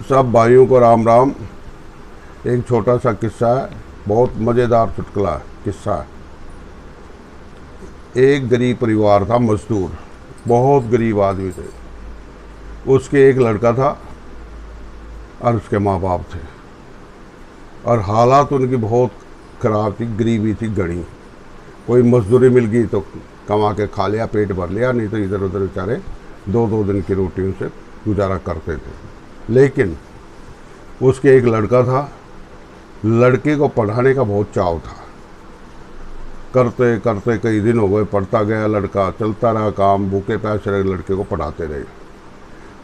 सब भाइयों को राम राम। एक छोटा सा किस्सा है, बहुत मज़ेदार चुटकुला किस्सा है। एक गरीब परिवार था, मजदूर, बहुत गरीब आदमी थे। उसके एक लड़का था और उसके माँ बाप थे, और हालात उनकी बहुत ख़राब थी, गरीबी थी घनी। कोई मजदूरी मिल गई तो कमा के खा लिया, पेट भर लिया, नहीं तो इधर उधर बेचारे दो दो दिन की रोटियों से गुजारा करते थे। लेकिन उसके एक लड़का था, लड़के को पढ़ाने का बहुत चाव था। करते करते कई दिन हो गए, पढ़ता गया लड़का, चलता रहा काम, भूखे प्यासे रहे, लड़के को पढ़ाते रहे।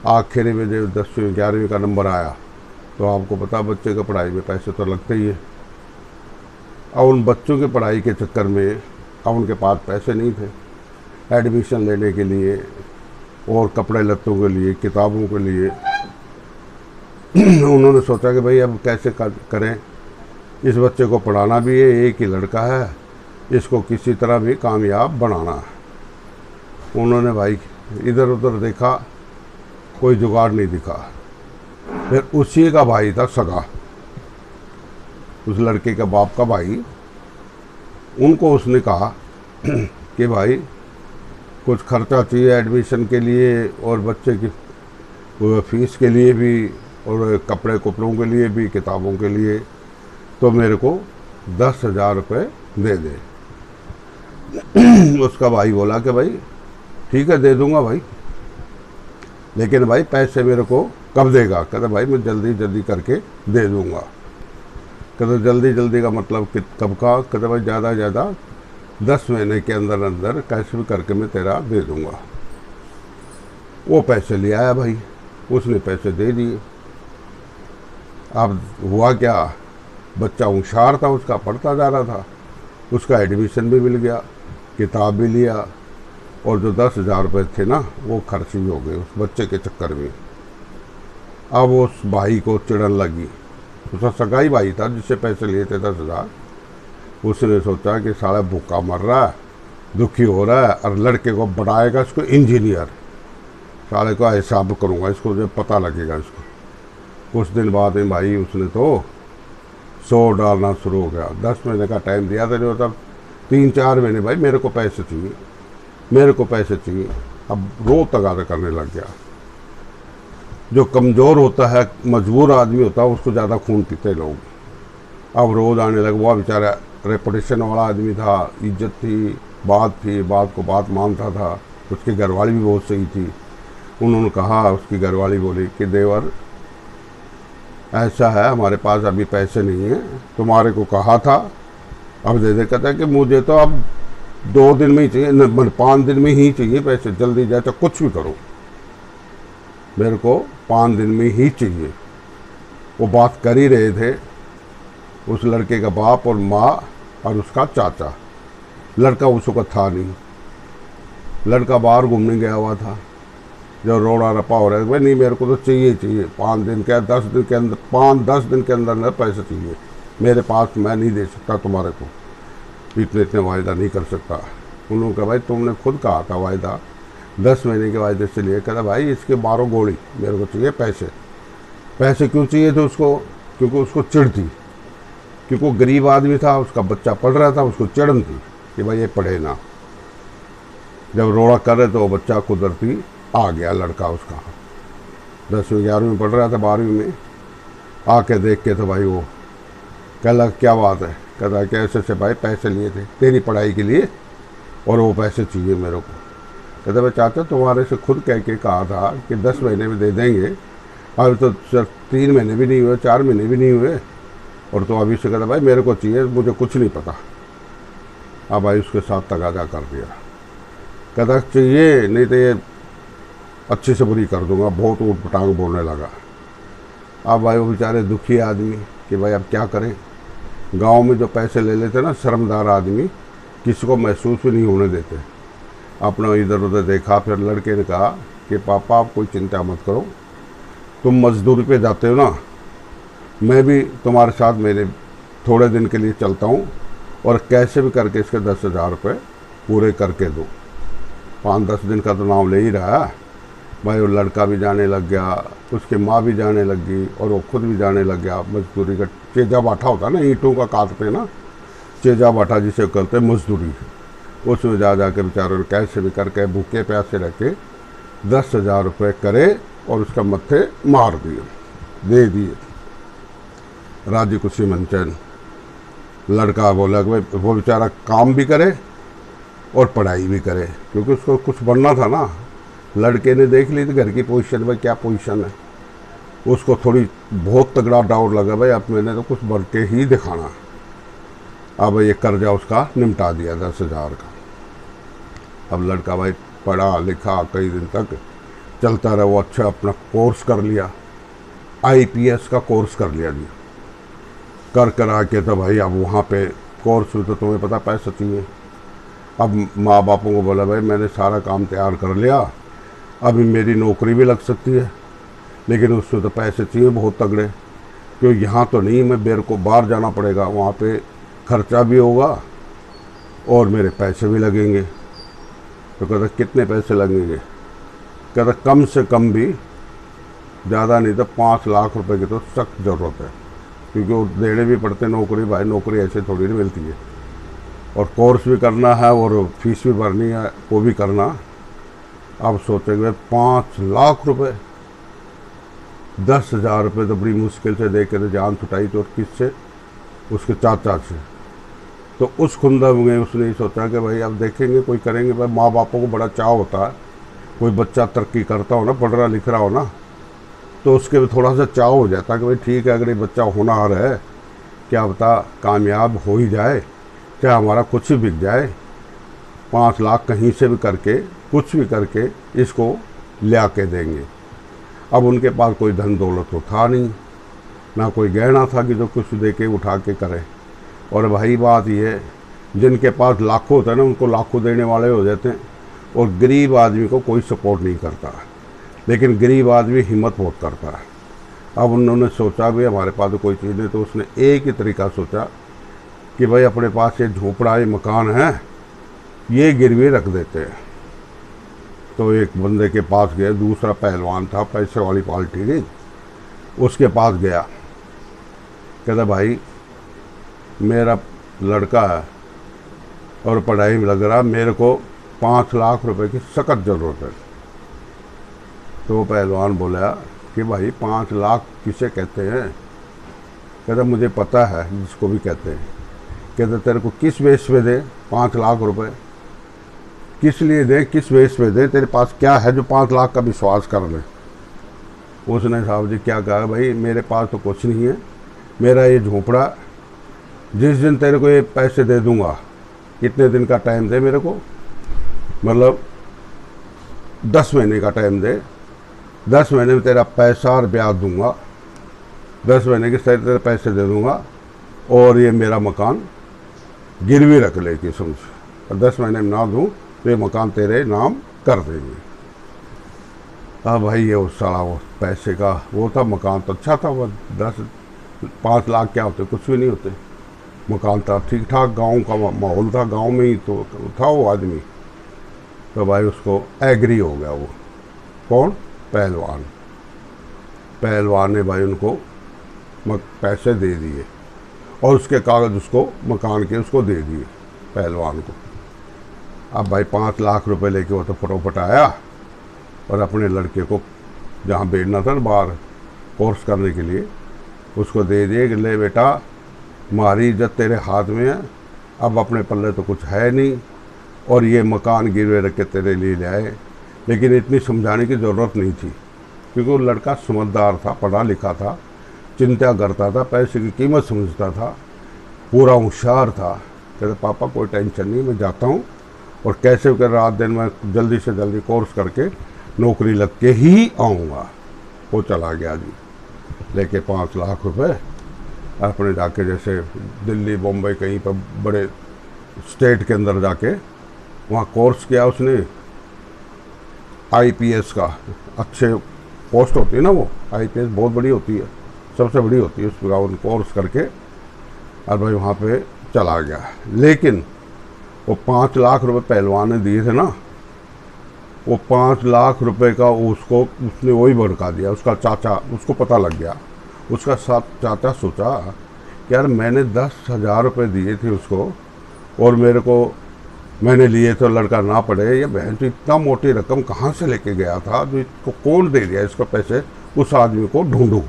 आखिर में जब 10वीं 11वीं का नंबर आया तो आपको पता, बच्चे की पढ़ाई में पैसे तो लगते ही है। और उन बच्चों की पढ़ाई के चक्कर में अब उनके पास पैसे नहीं थे एडमिशन लेने के लिए और कपड़े लत्तों के लिए, किताबों के लिए। उन्होंने सोचा कि भाई अब कैसे करें, इस बच्चे को पढ़ाना भी है, एक ही लड़का है, इसको किसी तरह भी कामयाब बनाना है। उन्होंने भाई इधर उधर देखा, कोई जुगाड़ नहीं दिखा। फिर उसी का भाई था सगा, उस लड़के के बाप का भाई, उनको उसने कहा कि भाई कुछ खर्चा चाहिए एडमिशन के लिए और बच्चे की फीस के लिए भी, और कपड़े कपड़ों के लिए भी, किताबों के लिए, तो मेरे को 10,000 रुपये दे दे। उसका भाई बोला कि भाई ठीक है, दे दूंगा भाई, लेकिन भाई पैसे मेरे को कब देगा? कहता भाई मैं जल्दी जल्दी करके दे दूंगा। कहता जल्दी जल्दी का मतलब कब का? कहता भाई ज़्यादा ज़्यादा 10 महीने के अंदर अंदर कैसे भी करके मैं तेरा दे दूंगा। वो पैसे ले आया भाई, उसने पैसे दे दिए। अब हुआ क्या, बच्चा होशियार था, उसका पढ़ता जा रहा था, उसका एडमिशन भी मिल गया, किताब भी लिया, और जो 10,000 रुपये थे ना, वो खर्च भी हो गए उस बच्चे के चक्कर में। अब उस भाई को चिड़न लगी, उसका सगाई भाई था जिससे पैसे लिए थे 10,000। उसने सोचा कि साला भूखा मर रहा है, दुखी हो रहा है, और लड़के को बनाएगा इसको इंजीनियर, साले को हिसाब करूँगा, इसको जब पता लगेगा इसको। कुछ दिन बाद में भाई उसने तो 100 डालना शुरू हो गया। 10 महीने का टाइम दिया था, जो तब 3-4 महीने भाई मेरे को पैसे चाहिए, मेरे को पैसे चाहिए। अब रोज तगादा करने लग गया। जो कमज़ोर होता है, मजबूर आदमी होता है, उसको ज़्यादा खून पीते लोग। अब रोज़ आने लगे। वो बेचारा रेपुटेशन वाला आदमी था, इज्जत थी, बात थी, बात को बात मानता था। उसकी घरवाली भी बहुत सही थी। उन्होंने कहा, उसकी घरवाली बोली कि देवर ऐसा है, हमारे पास अभी पैसे नहीं है, तुम्हारे को कहा था, अब दे दे। कहता है कि मुझे तो अब 2 दिन में ही चाहिए, 5 दिन में ही चाहिए पैसे, जल्दी जाए तो कुछ भी करो, मेरे को 5 दिन में ही चाहिए। वो बात कर ही रहे थे उस लड़के का बाप और माँ और उसका चाचा। लड़का उसको था नहीं, लड़का बाहर घूमने गया हुआ था। जो रोड़ा रपा हो रहा है, भाई नहीं मेरे को तो चाहिए चाहिए, 5 दिन के 10 दिन के अंदर, 5-10 दिन के अंदर अंदर पैसे चाहिए मेरे पास, मैं नहीं दे सकता तुम्हारे को, इतने इतने वायदा नहीं कर सकता। उन्होंने कहा भाई तुमने खुद कहा था वायदा 10 महीने के वायदे से लिए। कहता भाई इसके 12 गोली मेरे को चाहिए पैसे। पैसे क्यों चाहिए थे उसको? क्योंकि उसको चिढ़ थी, क्योंकि वो गरीब आदमी था, उसका बच्चा पढ़ रहा था, उसको चिढ़न थी कि भाई ये पढ़े ना। जब रोड़ा कर रहे तो वो बच्चा कुदरती आ गया, लड़का उसका 10वीं 11वीं में पढ़ रहा था, 12वीं में आके देख के तो भाई वो कह लगा क्या बात है? कहता कैसे से भाई पैसे लिए थे तेरी पढ़ाई के लिए और वो पैसे चाहिए मेरे को। कहता भाई चाचा तुम्हारे से खुद कह के कहा था कि 10 महीने में दे देंगे, अभी तो सिर्फ 3 महीने भी नहीं हुए, 4 महीने भी नहीं हुए, और तो अभी से कहता भाई मेरे को चाहिए, मुझे कुछ नहीं पता। अब भाई उसके साथ तगादा कर दिया। कहता चाहिए नहीं तो ये अच्छे से बुरी कर दूंगा, बहुत ऊट पटांग बोलने लगा। अब भाई वो बेचारे दुखी आदमी कि भाई अब क्या करें। गांव में जो पैसे ले लेते ना शर्मदार आदमी, किसी को महसूस भी नहीं होने देते। अपना इधर उधर देखा, फिर लड़के ने कहा कि पापा आप कोई चिंता मत करो, तुम मजदूरी पे जाते हो ना, मैं भी तुम्हारे साथ मेरे थोड़े दिन के लिए चलता हूँ, और कैसे भी करके इसके 10,000 रुपये पूरे करके दो। 5-10 दिन का तो नाम ले ही रहा है, भाई वो लड़का भी जाने लग गया, उसकी माँ भी जाने लग गई और वो खुद भी जाने लग गया मजदूरी का। चेजा बाठा होता है ना, ईंटों का काटते हैं ना, चेजा बाठा जिसे करते हैं मजदूरी, उसमें जा के बेचारों ने कैसे भी करके भूखे प्यासे रह के 10,000 रुपये करे और उसका मत्थे मार दिए, दे दिए। राजी खुशी मनचैन। लड़का बोला कि भाई वो बेचारा काम भी करे और पढ़ाई भी करे, क्योंकि उसको कुछ बनना था ना। लड़के ने देख ली थी घर की पोजीशन, भाई क्या पोजीशन है, उसको थोड़ी बहुत तगड़ा डाउट लगा, भाई अब मैंने तो कुछ बन के ही दिखाना। अब ये कर्जा उसका निपटा दिया 10,000 का। अब लड़का भाई पढ़ा लिखा कई दिन तक चलता रहा, वो अच्छा अपना कोर्स कर लिया, IPS का कोर्स कर लिया जी। कर आके तो भाई अब वहाँ पे कोर्स में तो तुम्हें पता पैसा चाहिए। अब माँ बापों को बोला भाई मैंने सारा काम तैयार कर लिया, अभी मेरी नौकरी भी लग सकती है, लेकिन उसमें तो पैसे चाहिए बहुत तगड़े, क्योंकि यहाँ तो नहीं, मैं मेरे को बाहर जाना पड़ेगा, वहाँ पे खर्चा भी होगा और मेरे पैसे भी लगेंगे। तो कहता कितने पैसे लगेंगे? कहता कम से कम भी, ज़्यादा नहीं तो 5 लाख रुपए की तो सख्त ज़रूरत है, क्योंकि वो देने भी पड़ते नौकरी, भाई नौकरी ऐसे थोड़ी नहीं मिलती है, और कोर्स भी करना है और फीस भी भरनी है, वो भी करना। अब सोचेंगे 5 लाख रुपए, 10,000 रुपये तो बड़ी मुश्किल से दे के जान छुटाई, तो किससे? उसके चाचा से। तो उस खुंदक में उसने ही सोचा कि भाई अब देखेंगे कोई करेंगे। भाई माँ बापों को बड़ा चाह होता है, कोई बच्चा तरक्की करता हो ना, पढ़ रहा लिख रहा हो ना, तो उसके भी थोड़ा सा चाव हो जाता कि भाई ठीक है, अगर ये बच्चा होनहार है, क्या पता कामयाब हो ही जाए, चाहे हमारा कुछ भी बिक जाए, 5 लाख कहीं से भी करके कुछ भी करके इसको ले के देंगे। अब उनके पास कोई धन दौलत तो था नहीं, ना कोई गहना था कि जो कुछ दे के उठा के करे। और भाई बात ये, जिनके पास लाखों होता है ना, उनको लाखों देने वाले हो जाते हैं, और गरीब आदमी को कोई सपोर्ट नहीं करता, लेकिन गरीब आदमी हिम्मत बहुत करता है। अब उन्होंने सोचा भी हमारे पास तो कोई चीज़ नहीं, तो उसने एक ही तरीका सोचा कि भाई अपने पास ये झोपड़ा, ये मकान है, ये गिरवी रख देते हैं। तो एक बंदे के पास गया, दूसरा पहलवान था, पैसे वाली पार्टी की, उसके पास गया, कहता भाई मेरा लड़का है और पढ़ाई में लग रहा, मेरे को 5 लाख रुपए की सख्त ज़रूरत है। तो पहलवान बोला कि भाई 5 लाख किसे कहते हैं? कहता मुझे पता है जिसको भी कहते हैं। कहते तेरे को किस बेस पे दे 5 लाख रुपए? किस लिए दे, किस बेस पे दे? तेरे पास क्या है जो 5 लाख का विश्वास कर ले? उसने साहब जी क्या कहा, भाई मेरे पास तो कुछ नहीं है, मेरा ये झोपड़ा, जिस दिन तेरे को ये पैसे दे दूंगा, कितने दिन का टाइम दे मेरे को, मतलब 10 महीने का टाइम दे, 10 महीने में तेरा पैसा और ब्याज दूंगा, 10 महीने के तेरे पैसे दे दूंगा, और ये मेरा मकान गिरवी रख ले कि समझ, और 10 महीने में ना दूँ तो ये मकान तेरे नाम कर देंगे। हाँ भाई ये उस साला वो पैसे का वो था, मकान तो अच्छा था, वो 5 लाख क्या होते, कुछ भी नहीं होते। मकान था ठीक ठाक, गांव का माहौल था, गांव में ही तो था वो आदमी। तो भाई उसको एग्री हो गया वो, कौन? पहलवान। पहलवान ने भाई उनको पैसे दे दिए और उसके कागज़ उसको मकान के उसको दे दिए पहलवान को। अब भाई 5 लाख रुपए लेके वो तो फटोफट आया और अपने लड़के को जहाँ भेजना था ना बाहर कोर्स करने के लिए, उसको दे दिए कि ले बेटा, हमारी इज्जत तेरे हाथ में है, अब अपने पल्ले तो कुछ है नहीं, और ये मकान गिरवे रख के तेरे लिए ले आए। लेकिन इतनी समझाने की ज़रूरत नहीं थी, क्योंकि वो लड़का समझदार था, पढ़ा लिखा था, चिंता करता था, पैसे की कीमत समझता था, पूरा होशियार था। कहते पापा कोई टेंशन नहीं, मैं जाता हूँ और कैसे कर रात दिन मैं जल्दी से जल्दी कोर्स करके नौकरी लग के ही आऊँगा। वो चला गया जी लेके 5 लाख रुपए, अपने जाके जैसे दिल्ली बम्बई कहीं पर बड़े स्टेट के अंदर जाके वहाँ कोर्स किया उसने, IPS का। अच्छे पोस्ट होती है ना वो, IPS बहुत बड़ी होती है, सबसे बड़ी होती है, उस पर कोर्स करके और भाई वहाँ पे चला गया। लेकिन वो 5 लाख रुपए पहलवान ने दिए थे ना, वो 5 लाख रुपए का उसको उसने वही भड़का दिया। उसका चाचा, उसको पता लग गया। उसका चाचा सोचा कि यार मैंने 10,000 रुपये दिए थे उसको और मेरे को मैंने लिए तो लड़का ना पड़े, ये बहन तो इतना मोटी रकम कहाँ से लेके गया था, जो इसको कौन दे दिया इसको पैसे, उस आदमी को ढूंढूं।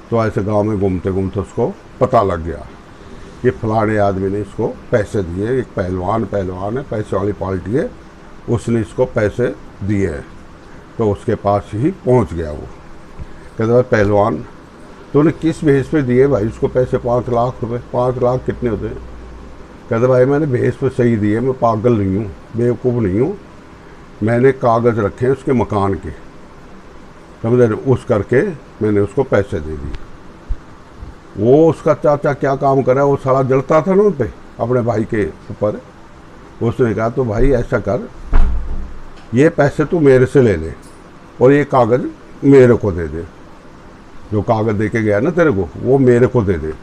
तो ऐसे गांव में घूमते घूमते उसको पता लग गया कि फलाने आदमी ने इसको पैसे दिए। एक पहलवान है, पैसे वाली पार्टी है, उसने इसको पैसे दिए। तो उसके पास ही पहुंच गया वो। कहता भाई पहलवान, तूने किस भेज पे दिए भाई उसको पैसे 5 लाख रुपए? 5 लाख कितने होते हैं? कहते भाई मैंने भेज पे सही दिए, मैं पागल नहीं हूँ, बेवकूफ़ नहीं हूँ। मैंने कागज़ रखे हैं उसके मकान के, समझे, उस करके मैंने उसको पैसे दे दिए। वो उसका चाचा क्या काम कर रहा है, वो साला जलता था ना उन पे अपने भाई के ऊपर। उसने कहा तो भाई ऐसा कर, ये पैसे तू मेरे से ले ले और ये कागज़ मेरे को दे दे। जो कागज़ दे के गया ना तेरे को, वो मेरे को दे दे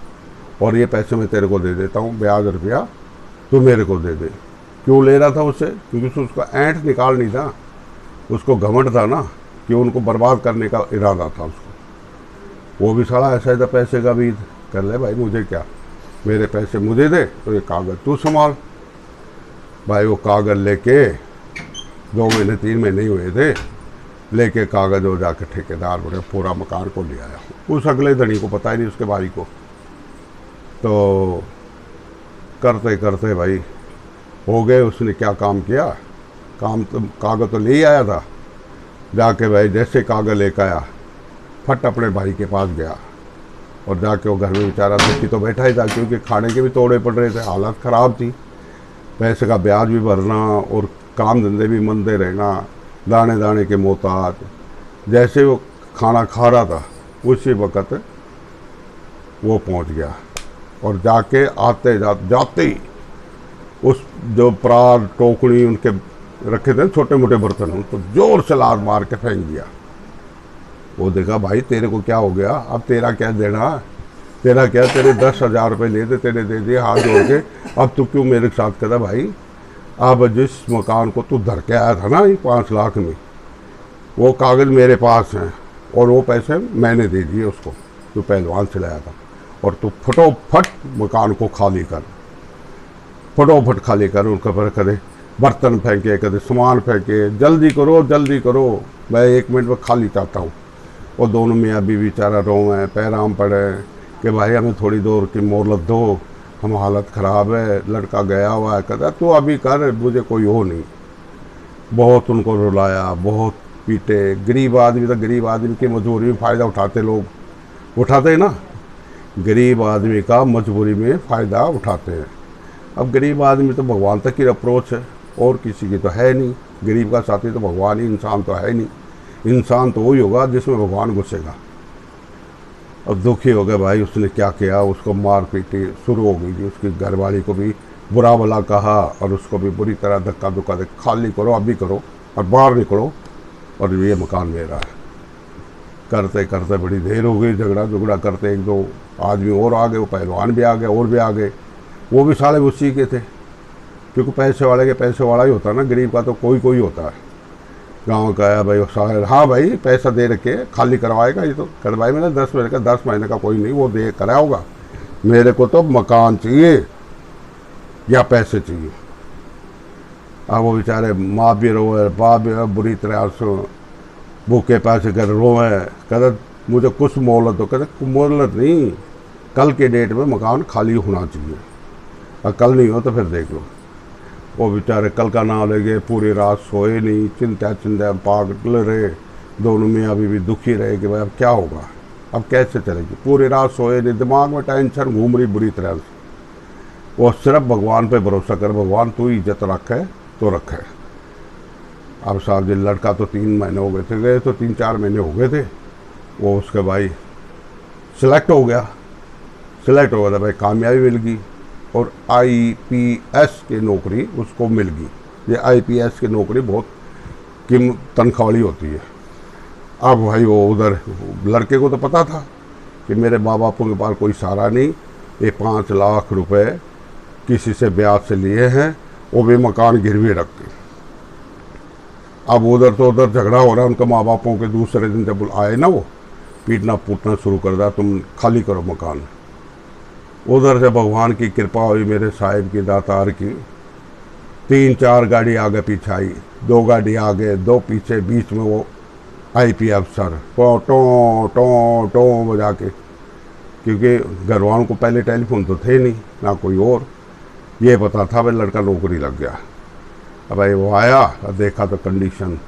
और ये पैसे मैं तेरे को दे देता हूँ, ब्याज रुपया तू मेरे को दे दे। क्यों ले रहा था उससे? क्योंकि उसका ऐंठ निकाल नहीं था, उसको घमंड था ना कि उनको बर्बाद करने का इरादा था उसको। वो भी साला ऐसा था पैसे का भी कर ले भाई, मुझे क्या, मेरे पैसे मुझे दे और ये कागज़ तू संभाल। भाई वो कागज़ लेके 2 महीने 3 महीने ही हुए थे, लेके कागज़ हो जाके ठेकेदार बोले पूरा मकान को ले आया। उस अगले धनी को पता ही नहीं, उसके भाई को। तो करते करते भाई हो गए। उसने क्या काम किया, काम तो कागज़ तो ले ही आया था, जाके भाई जैसे कागज़ लेकर आया फट अपने भाई के पास गया और जाके वो घर में बेचारा दुखी तो बैठा ही था, क्योंकि खाने के भी तोड़े पड़ रहे थे, हालत ख़राब थी, पैसे का ब्याज भी भरना और काम धंधे भी मंदे रहना, दाने दाने के मोहताज। जैसे वो खाना खा रहा था उसी वक़्त वो पहुंच गया और जाके आते जाते ही उस जो परात टोकरी उनके रखे थे छोटे मोटे बर्तन, उनको जोर से लात मार के फेंक दिया। वो देखा भाई तेरे को क्या हो गया, अब तेरा क्या देना, तेरा क्या, तेरे 10,000 रुपये ले थे, तेरे दे दिए हाथ जोड़ के, अब तू क्यों मेरे साथ कहता भाई। अब जिस मकान को तू धर के आया था ना ये 5 लाख में, वो कागज़ मेरे पास हैं और वो पैसे मैंने दे दिए उसको, तू पहलवान से लाया था। और तू फटोफट मकान को खाली कर, फटोफट खाली कर। उनका पर कदे बर्तन फेंके, कदे सामान फेंके, जल्दी करो जल्दी करो, मैं 1 मिनट में खाली चाहता हूँ। और दोनों मियाँ बीवी बेचारा रोएं पैराम पड़े कि भाई हमें थोड़ी देर की मोहलत दो, हम हालत ख़राब है, लड़का गया हुआ है। कहता तू अभी कर, मुझे कोई हो नहीं। बहुत उनको रुलाया, बहुत पीटे। गरीब आदमी, तो गरीब आदमी की मजबूरी में फ़ायदा उठाते लोग, उठाते हैं ना, गरीब आदमी का मजबूरी में फ़ायदा उठाते हैं। अब गरीब आदमी तो भगवान तक की अप्रोच है और किसी की तो है नहीं। गरीब का साथी तो भगवान ही, इंसान तो है नहीं। इंसान तो वही होगा जिसमें भगवान घुसेगा। अब दुखी हो गए भाई, उसने क्या किया, उसको मार पीटी शुरू हो गई थी। उसकी घरवाली को भी बुरा भला कहा और उसको भी बुरी तरह धक्का धुक्का दे, खाली करो अभी करो और बाहर निकलो और ये मकान मेरा है। करते करते बड़ी देर हो गई, झगड़ा करते 1-2 आदमी और आ गए, वो पहलवान भी आ गए और भी आ गए। वो भी साले उसी के थे, क्योंकि पैसे वाले के पैसे वाला ही होता है ना, गरीब का तो कोई होता है। गांव का आया भाई, साले हाँ भाई पैसा दे रखे, खाली करवाएगा ये तो। कर भाई मैंने 10 महीने का, 10 महीने का कोई नहीं, वो दे कराया होगा, मेरे को तो मकान चाहिए या पैसे चाहिए। अब वो बेचारे माँ भी रोए, बाप भी बुरी तरह से भूखे पैसे कर रोए। कहते मुझे कुछ मोहलत दो। कहते मोहलत नहीं, कल के डेट में मकान खाली होना चाहिए, और कल नहीं हो तो फिर देख लो। वो बेचारे कल का नाम ले गए, पूरी रात सोए नहीं, चिंता पागल रहे। दोनों में अभी भी दुखी रहे कि भाई अब क्या होगा, अब कैसे चलेगी। पूरी रात सोए नहीं, दिमाग में टेंशन घूम रही बुरी तरह से। वो सिर्फ भगवान पे भरोसा कर, भगवान तू इज्जत रखे तो रखे। अब साहब जी लड़का तो 3 महीने हो गए थे गए, तो 3-4 महीने हो गए थे। वो उसके भाई सिलेक्ट हो गया था भाई, कामयाबी मिल गई और IPS की नौकरी उसको मिल गई। ये IPS की नौकरी बहुत तनख्वाह वाली होती है। अब भाई वो उधर लड़के को तो पता था कि मेरे माँ बापों के पास कोई सहारा नहीं, ये 5 लाख रुपए किसी से ब्याज से लिए हैं, वो भी मकान गिरवी रख के। अब उधर तो उधर झगड़ा हो रहा है उनके माँ बापों के। दूसरे दिन जब आए ना वो पीटना पूटना शुरू कर दिया, तुम खाली करो मकान। उधर से भगवान की कृपा हुई मेरे साहिब की, दातार की, 3-4 गाड़ी आगे पीछे आई, 2 गाड़ी आगे 2 पीछे, बीच में वो आईपी अफसर टो टो टो टो बजा के, क्योंकि घर वालों को पहले टेलीफोन तो थे नहीं ना कोई और, ये पता था भाई लड़का नौकरी लग गया। अब भाई वो आया और देखा तो कंडीशन,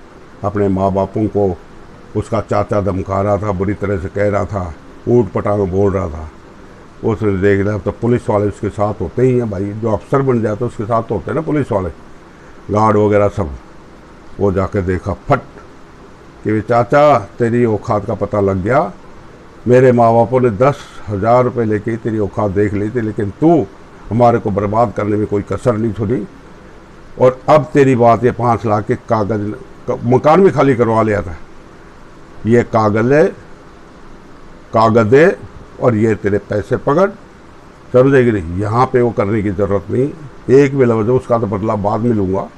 अपने माँ बापों को उसका चाचा धमका रहा था, बुरी तरह से कह रहा था, ऊट पटांग बोल रहा था। उसने देख लिया तो पुलिस वाले उसके साथ होते ही हैं भाई, जो अफसर बन जाते उसके साथ होते हैं ना पुलिस वाले, गार्ड वगैरह सब। वो जाके देखा फट कि वे चाचा तेरी औकात का पता लग गया, मेरे माँ बापों ने 10,000 रुपये लेके तेरी औकात देख ली थी, लेकिन तू हमारे को बर्बाद करने में कोई कसर नहीं छोड़ी। और अब तेरी बात ये 5 लाख के कागज, मकान भी खाली करवा लिया था, ये कागज दे और ये तेरे पैसे पकड़, समझेगी नहीं। यहाँ पे वो करने की ज़रूरत नहीं, एक भी लफ्ज़ उसका तो बदला बाद में लूँगा,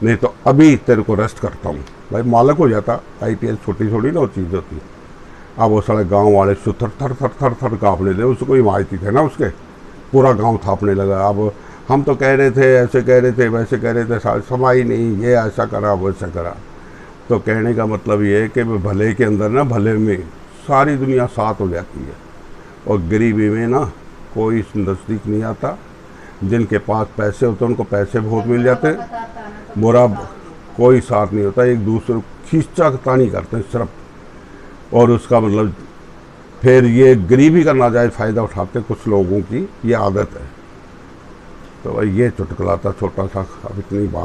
नहीं तो अभी तेरे को रेस्ट करता हूँ। भाई मालक हो जाता, IPS छोटी छोटी ना वो चीज़ होती। अब वो सारे गांव वाले सुथर थर थर थर थर काँपने लगे, उसको हिमायती थे ना उसके, पूरा गांव थापने लगा। अब हम तो कह रहे थे, ऐसे कह रहे थे, वैसे कह रहे थे, समा ही नहीं, ये ऐसा करा वो ऐसा करा। तो कहने का मतलब ये है कि भले के अंदर ना, भले में सारी दुनिया साथ हो जाती है, और गरीबी में ना कोई नज़दीक नहीं आता। जिनके पास पैसे होते हैं उनको पैसे बहुत मिल जाते हैं, बुरा कोई साथ नहीं होता, एक दूसरे को खींचातानी करते हैं सिर्फ। और उसका मतलब फिर ये गरीबी का नाजायज़ फ़ायदा उठाते कुछ लोगों की, ये आदत है। तो भाई ये चुटकुला था छोटा सा, अब इतनी बात।